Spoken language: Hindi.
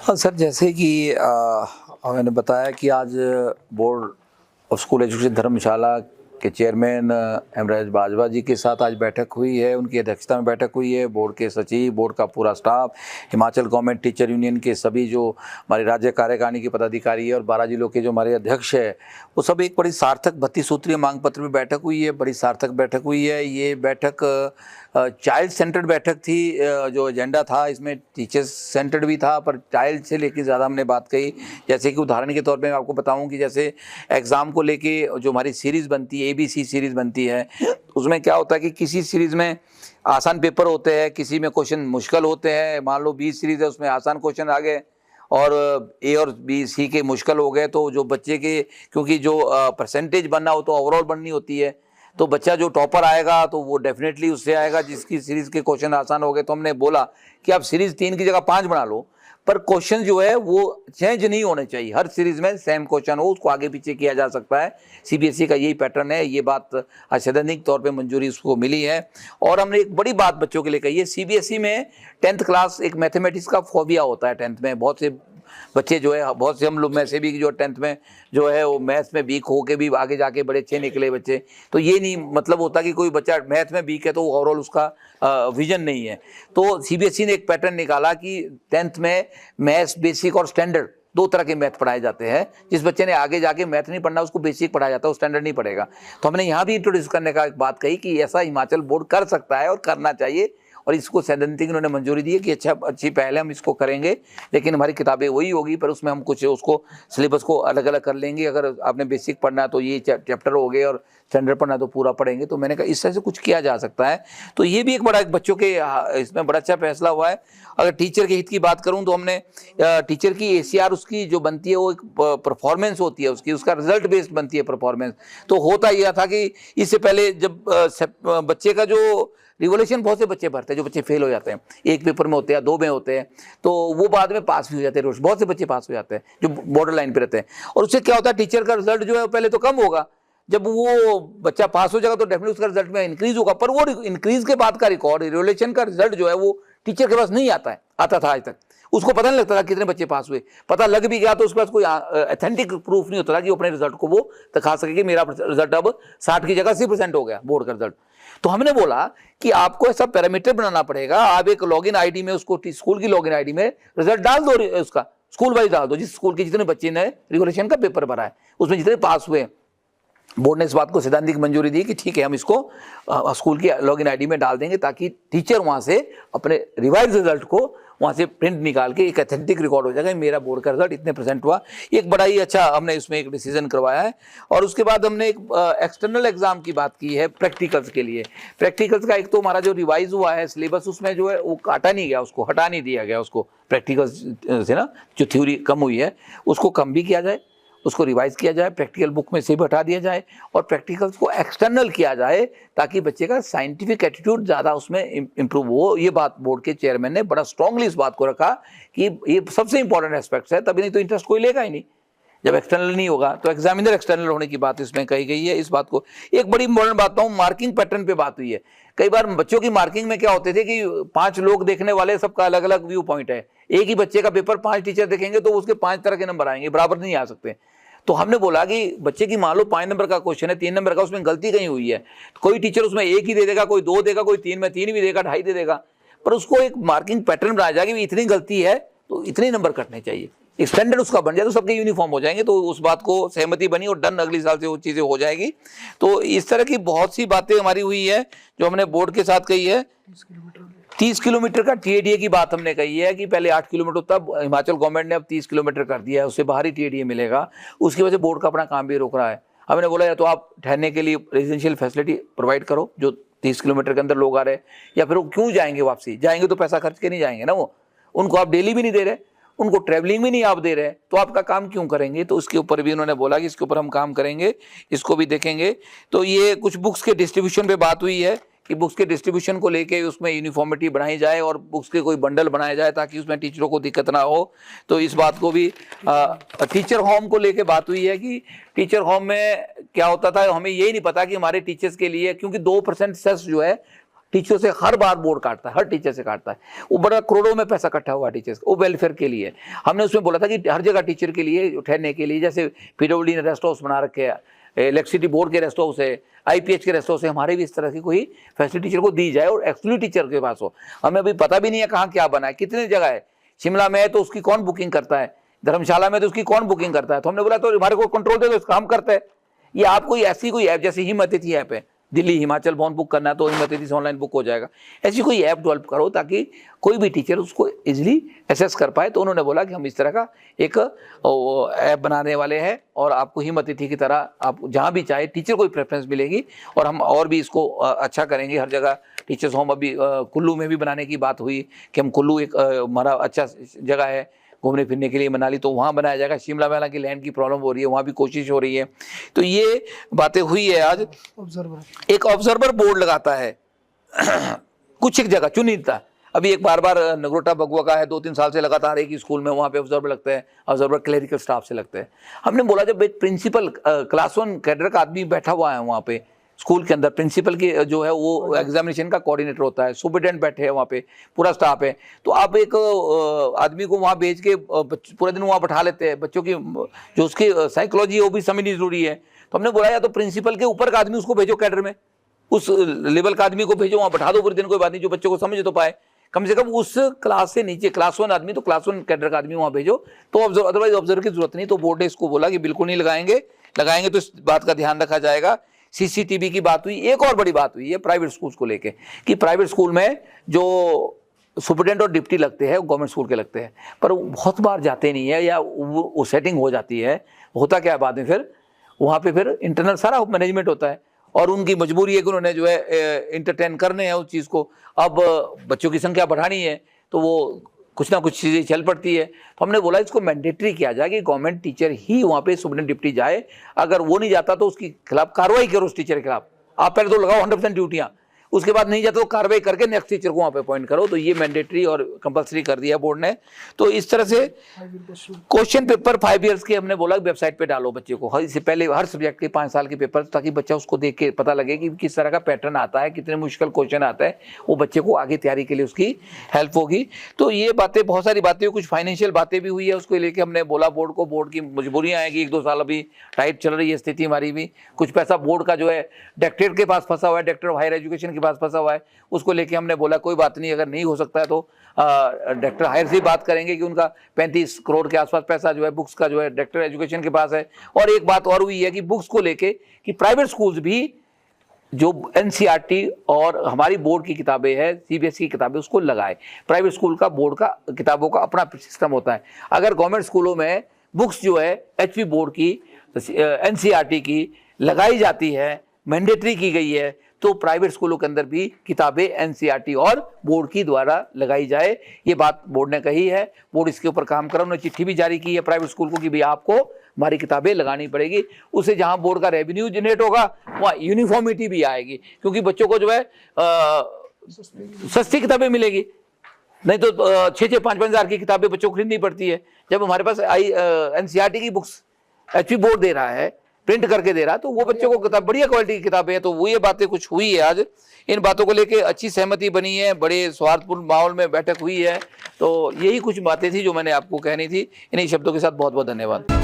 हाँ सर, जैसे कि मैंने बताया कि आज बोर्ड ऑफ स्कूल एजुकेशन धर्मशाला के चेयरमैन हेमराज बाजवा जी के साथ आज बैठक हुई है। उनकी अध्यक्षता में बैठक हुई है। बोर्ड के सचिव, बोर्ड का पूरा staff, Himachal government teacher union के सभी जो हमारी राज्य कार्यकारिणी के पदाधिकारी है और 12 जिलों के जो हमारे अध्यक्ष है, वो सब एक बड़ी सार्थक 32 सूत्रीय मांग पत्र में बैठक हुई है। बड़ी सार्थक बैठक हुई है। ये बैठक चाइल्ड सेंटर्ड बैठक थी। जो एजेंडा था इसमें टीचर्स सेंटर्ड भी था, पर चाइल्ड से लेके ज़्यादा हमने बात कही। जैसे कि उदाहरण के तौर पे मैं आपको बताऊं कि जैसे एग्ज़ाम को लेके जो हमारी सीरीज़ बनती है, ABC सीरीज़ बनती है, उसमें क्या होता है कि किसी सीरीज़ में आसान पेपर होते हैं, किसी में क्वेश्चन मुश्किल होते हैं। मान लो 20 सीरीज़ है, उसमें आसान क्वेश्चन आ गए और A और B C के मुश्किल हो गए, तो जो बच्चे के, क्योंकि जो परसेंटेज बनना हो तो ओवरऑल बननी होती है, तो बच्चा जो टॉपर आएगा तो वो डेफिनेटली उससे आएगा जिसकी सीरीज़ के क्वेश्चन आसान हो गए। तो हमने बोला कि आप सीरीज़ 3 की जगह 5 बना लो, पर क्वेश्चन जो है वो चेंज नहीं होने चाहिए। हर सीरीज़ में सेम क्वेश्चन हो, उसको आगे पीछे किया जा सकता है। CBSE का यही पैटर्न है। ये बात सैद्धांतिक तौर पे मंजूरी उसको मिली है। और हमने एक बड़ी बात बच्चों के लिए कही है। CBSE में 10th क्लास एक मैथमेटिक्स का फोबिया होता है। 10th में बहुत से बच्चे जो है, बहुत से हम लोग में से भी जो 10th में जो है वो मैथ्स में वीक हो के भी आगे जाके बड़े अच्छे निकले बच्चे। तो ये नहीं मतलब होता कि कोई बच्चा मैथ में वीक है तो ओवरऑल उसका विजन नहीं है। तो CBSE ने एक पैटर्न निकाला कि 10th में मैथ्स बेसिक और स्टैंडर्ड 2 तरह के मैथ पढ़ाए जाते हैं। जिस बच्चे ने आगे जाके मैथ नहीं पढ़ना उसको बेसिक पढ़ाया जाता है, वो स्टैंडर्ड नहीं पढ़ेगा। तो हमने यहाँ भी इंट्रोड्यूस करने का एक बात कही कि ऐसा हिमाचल बोर्ड कर सकता है और करना चाहिए, और इसको सैद्धांतिक उन्होंने मंजूरी दी है कि अच्छी पहले हम इसको करेंगे, लेकिन हमारी किताबें वही होगी, पर उसमें हम कुछ उसको सिलेबस को अलग अलग कर लेंगे। अगर आपने बेसिक पढ़ना है तो ये चैप्टर हो गए और स्टैंडर्ड पढ़ना है तो पूरा पढ़ेंगे। तो मैंने कहा इस तरह से कुछ किया जा सकता है। तो ये भी एक बड़ा बच्चों के इसमें बड़ा अच्छा फैसला हुआ है। अगर टीचर के हित की बात करूं तो हमने टीचर की ACR उसकी जो बनती है वो एक परफॉर्मेंस होती है, उसका रिजल्ट बेस्ड बनती है परफॉर्मेंस। तो होता यह था कि इससे पहले जब बच्चे का जो रिवोल्यूशन, बहुत से बच्चे भरते हैं जो बच्चे फेल हो जाते हैं, एक पेपर में होते हैं, 2 में होते हैं, तो वो बाद में पास भी हो जाते हैं। बहुत से बच्चे पास हो जाते हैं जो बॉर्डर लाइन पे रहते हैं। और उससे क्या होता है, टीचर का रिजल्ट जो है पहले तो कम होगा। जब वो बच्चा पास हो जाएगा तो डेफिनेटली उसका रिजल्ट में इंक्रीज होगा, पर वो इंक्रीज के बाद का रिकॉर्ड, रिवोल्यूशन का रिजल्ट जो है वो टीचर के पास नहीं आता था आज तक। उसको पता नहीं लगता था कितने बच्चे पास हुए। पता लग भी गया तो उसके पास कोई ऑथेंटिक प्रूफ नहीं होता था कि वो अपने रिजल्ट को वो दिखा सके कि मेरा रिजल्ट अब 60 की जगह 80% हो गया बोर्ड का रिजल्ट। तो हमने बोला कि आपको ऐसा पैरामीटर बनाना पड़ेगा। आप एक लॉगिन आईडी में उसको, स्कूल की लॉगिन आईडी में रिजल्ट डाल दो, उसका स्कूल वाइज डाल दो, जिस स्कूल के जितने बच्चे ने रिवोल्यूशन का पेपर भरा है उसमें जितने पास हुए। बोर्ड ने इस बात को सैद्धांतिक मंजूरी दी कि ठीक है, हम इसको स्कूल की लॉगिन आईडी में डाल देंगे ताकि टीचर वहां से अपने रिवाइज रिजल्ट को वहां से प्रिंट निकाल के एक ऑथेंटिक रिकॉर्ड हो जाएगा, मेरा बोर्ड का रिजल्ट इतने % हुआ। एक बड़ा ही अच्छा हमने इसमें एक डिसीजन करवाया है। और उसके बाद हमने एक एक्सटर्नल एग्जाम की बात की है प्रैक्टिकल्स के लिए। प्रैक्टिकल्स का एक तो हमारा जो रिवाइज हुआ है सिलेबस, उसमें जो है वो काटा नहीं गया, उसको हटा नहीं दिया गया, उसको प्रैक्टिकल्स से ना जो थ्योरी कम हुई है उसको कम भी किया जाए, उसको रिवाइज किया जाए, प्रैक्टिकल बुक में से भी हटा दिया जाए और प्रैक्टिकल्स को एक्सटर्नल किया जाए ताकि बच्चे का साइंटिफिक एटीट्यूड ज़्यादा उसमें इंप्रूव हो। ये बात बोर्ड के चेयरमैन ने बड़ा स्ट्रांगली इस बात को रखा कि ये सबसे इंपॉर्टेंट एस्पेक्ट्स है, तभी नहीं तो इंटरेस्ट कोई लेगा ही नहीं। जब एक्सटर्नल नहीं होगा तो एग्जामिनर एक्सटर्नल होने की बात इसमें कही गई है। इस बात को एक बड़ी इंपॉर्टेंट बात बताऊं, मार्किंग पैटर्न पे बात हुई है। कई बार बच्चों की मार्किंग में क्या होते थे कि 5 लोग देखने वाले, सबका अलग अलग व्यू पॉइंट है। एक ही बच्चे का पेपर 5 टीचर देखेंगे तो उसके 5 तरह के नंबर आएंगे, बराबर नहीं आ सकते। तो हमने बोला कि बच्चे की मान लो 5 नंबर का क्वेश्चन है, 3 नंबर का, उसमें गलती कहीं हुई है तो कोई टीचर उसमें 1 ही दे देगा, कोई 2 देगा, कोई 3 में 3 भी देगा, 2.5 दे देगा, पर उसको एक मार्किंग पैटर्न बनाया जाए कि इतनी गलती है तो इतने नंबर कटने चाहिए। स्टैंडर्ड उसका बन जाए तो सबके यूनिफॉर्म हो जाएंगे। तो उस बात को सहमति बनी और डन, अगले साल से वो चीज़ें हो जाएगी। तो इस तरह की बहुत सी बातें हमारी हुई है जो हमने बोर्ड के साथ कही है। 30 किलोमीटर का TADA की बात हमने कही है कि पहले 8 किलोमीटर, तब हिमाचल गवर्नमेंट ने अब 30 किलोमीटर कर दिया है, उससे बाहर ही TADA मिलेगा। उसकी वजह से बोर्ड का अपना काम भी रोक रहा है। हमने बोला या तो आप ठहरने के लिए रेजिडेंशियल फैसिलिटी प्रोवाइड करो जो 30 किलोमीटर के अंदर लोग आ रहे हैं, या फिर वो क्यों जाएंगे वापसी, जाएंगे तो पैसा खर्च के नहीं जाएंगे ना, वो उनको आप डेली भी नहीं दे रहे, उनको ट्रैवलिंग भी नहीं आप दे रहे, तो आपका काम क्यों करेंगे। तो उसके ऊपर भी उन्होंने बोला कि इसके ऊपर हम काम करेंगे, इसको भी देखेंगे। तो ये कुछ बुक्स के डिस्ट्रीब्यूशन पे बात हुई है कि बुक्स के डिस्ट्रीब्यूशन को लेके उसमें यूनिफॉर्मिटी बढ़ाई जाए और बुक्स के कोई बंडल बनाया जाए ताकि उसमें टीचरों को दिक्कत ना हो। तो इस बात को भी टीचर होम को लेके बात हुई है कि टीचर होम में क्या होता था, हमें यही नहीं पता कि हमारे टीचर्स के लिए, क्योंकि 2% सेस जो है टीचरों से हर बार बोर्ड काटता है, हर टीचर से काटता है। वो बड़ा करोड़ों में पैसा इकट्ठा हुआ टीचर्स का, वो वेलफेयर के लिए। हमने उसमें बोला था कि हर जगह टीचर के लिए ठहरने के लिए, जैसे पीडब्ल्यूडी ने रेस्ट हाउस बना रखे हैं, इलेक्ट्रिसिटी बोर्ड के रेस्ट हाउस है, IPH के रेस्ट हाउस है, हमारे भी इस तरह की कोई फैसिलिटी टीचर को दी जाए और एक्चुअली टीचर के पास हो। हमें अभी पता भी नहीं है कहाँ क्या बना है, कितनी जगह है। शिमला में है तो उसकी कौन बुकिंग करता है, धर्मशाला में तो उसकी कौन बुकिंग करता है। तो हमने बोला तो हमारे को कंट्रोल दे दो, इसका हम करते हैं। ये आप कोई ऐसी कोई ऐप, जैसे हिमअतिथि ऐप है, दिल्ली हिमाचल भवन बुक करना है तो हिमअतिथि से ऑनलाइन बुक हो जाएगा। ऐसी कोई ऐप डेवलप करो ताकि कोई भी टीचर उसको इजीली एसेस कर पाए। तो उन्होंने बोला कि हम इस तरह का एक ऐप बनाने वाले हैं और आपको हिमअतिथि की तरह आप जहाँ भी चाहे टीचर को प्रेफरेंस मिलेगी और हम और भी इसको अच्छा करेंगे। हर जगह टीचर्स होम, अभी कुल्लू में भी बनाने की बात हुई कि हम कुल्लू एक हमारा अच्छा जगह है घूमने फिरने के लिए मनाली, तो वहाँ बनाया जाएगा। शिमला में हालांकि लैंड की प्रॉब्लम हो रही है, वहाँ भी कोशिश हो रही है। तो ये बातें हुई है। आज एक ऑब्जर्वर बोर्ड लगाता है कुछ एक जगह चुनिंदा। अभी एक बार नगरोटा बगुआ का है, 2-3 साल से लगातार एक ही स्कूल में वहाँ पे ऑब्जर्वर लगते हैं। ऑब्जर्वर क्लरिकल स्टाफ से लगते हैं। हमने बोला जब एक प्रिंसिपल क्लास 1 कैडर का आदमी बैठा हुआ है वहाँ पे स्कूल के अंदर, प्रिंसिपल की जो है वो एग्जामिनेशन का कोऑर्डिनेटर होता है, सुपरिटेंडेंट बैठे हैं वहाँ पे, पूरा स्टाफ है, तो आप एक आदमी को वहाँ भेज के पूरे दिन वहाँ बैठा लेते हैं। बच्चों की जो उसकी साइकोलॉजी है वो भी समझनी जरूरी है। तो हमने बोला या तो प्रिंसिपल के ऊपर का आदमी उसको भेजो कैडर में, उस लेवल का आदमी को भेजो, वहाँ बैठा दो पूरे दिन, कोई बात नहीं, जो बच्चों को समझ तो पाए। कम से कम उस क्लास से नीचे क्लास 1 आदमी, तो क्लास 1 कैडर का आदमी वहाँ भेजो, तो अदरवाइज ऑब्जर्वर की जरूरत नहीं। तो बोर्ड ने इसको बोला कि बिल्कुल नहीं लगाएंगे तो इस बात का ध्यान रखा जाएगा। CCTV की बात हुई। एक और बड़ी बात हुई है प्राइवेट स्कूल को लेके कि प्राइवेट स्कूल में जो सुपरिटेंडेंट और डिप्टी लगते हैं वो गवर्नमेंट स्कूल के लगते हैं, पर वो बहुत बार जाते नहीं है या वो सेटिंग हो जाती है। होता क्या है बाद में, फिर वहाँ पे फिर इंटरनल सारा मैनेजमेंट होता है और उनकी मजबूरी है कि उन्होंने जो है इंटरटेन करने हैं उस चीज़ को। अब बच्चों की संख्या बढ़ानी है तो वो कुछ ना कुछ चीज़ें चल पड़ती है। तो हमने बोला इसको मैंडेटरी किया जाए कि गवर्नमेंट टीचर ही वहाँ पे सुपरिटेंडेंट डिप्टी जाए। अगर वो नहीं जाता तो उसके खिलाफ कार्रवाई करो, उस टीचर के खिलाफ। आप पहले तो लगाओ 100% ड्यूटियाँ, उसके बाद नहीं जाता तो कार्रवाई करके नेक्स्ट टीचर को वहाँ पे अपॉइंट करो। तो ये मैंडेटरी और कंपलसरी कर दिया बोर्ड ने। तो इस तरह से क्वेश्चन पेपर 5 ईयर्स के हमने बोला वेबसाइट पे डालो बच्चे को, इससे पहले हर सब्जेक्ट के 5 साल के पेपर, ताकि बच्चा उसको देख के पता लगे कि किस तरह का पैटर्न आता है, कितने मुश्किल क्वेश्चन आता है, वो बच्चे को आगे तैयारी के लिए उसकी हेल्प होगी। तो ये बातें, बहुत सारी बातें, कुछ फाइनेंशियल बातें भी हुई है, उसको लेके हमने बोला बोर्ड को, बोर्ड की मजबूरियाँ हैं कि 1-2 साल अभी टाइट चल रही है स्थिति हमारी भी। कुछ पैसा बोर्ड का जो है डायरेक्टरेट के पास फंसा हुआ है, डायरेक्टर ऑफ हायर एजुकेशन के पास फंसा हुआ है, उसको लेके हमने बोला कोई बात नहीं, अगर नहीं हो सकता है तो डायरेक्टर हायर से बात करेंगे कि उनका 35 करोड़ के आसपास पैसा जो है बुक्स का जो है डायरेक्टर एजुकेशन के पास है। और एक बात और हुई है कि बुक्स को लेके कि प्राइवेट स्कूल्स भी जो NCERT और हमारी बोर्ड की किताबें हैं, CBSE की किताबें, उसको लगाए। प्राइवेट स्कूल का बोर्ड का किताबों का अपना सिस्टम होता है। अगर गवर्नमेंट स्कूलों में बुक्स जो है HP बोर्ड की, NCERT की लगाई जाती है, मैंडेटरी की गई है, तो प्राइवेट स्कूलों के अंदर भी किताबें NCERT और बोर्ड की द्वारा लगाई जाए। ये बात बोर्ड ने कही है। बोर्ड इसके ऊपर काम कर रहा है। उन्होंने चिट्ठी भी जारी की है प्राइवेट स्कूल को कि भाई आपको हमारी किताबें लगानी पड़ेगी। उससे जहां बोर्ड का रेवेन्यू जनरेट होगा वहाँ यूनिफॉर्मिटी भी आएगी, क्योंकि बच्चों को जो है सस्ती किताबें मिलेगी। नहीं तो 6-6, 5-5 हज़ार की किताबें बच्चों को खरीदनी पड़ती है। जब हमारे पास NCERT की बुक्स HP बोर्ड दे रहा है, प्रिंट करके दे रहा है, तो वो बच्चों को किताब बढ़िया क्वालिटी की किताबें हैं। तो वो ये बातें कुछ हुई है आज, इन बातों को लेके अच्छी सहमति बनी है, बड़े सौहार्दपूर्ण माहौल में बैठक हुई है। तो यही कुछ बातें थी जो मैंने आपको कहनी थी। इन्हीं शब्दों के साथ बहुत बहुत धन्यवाद।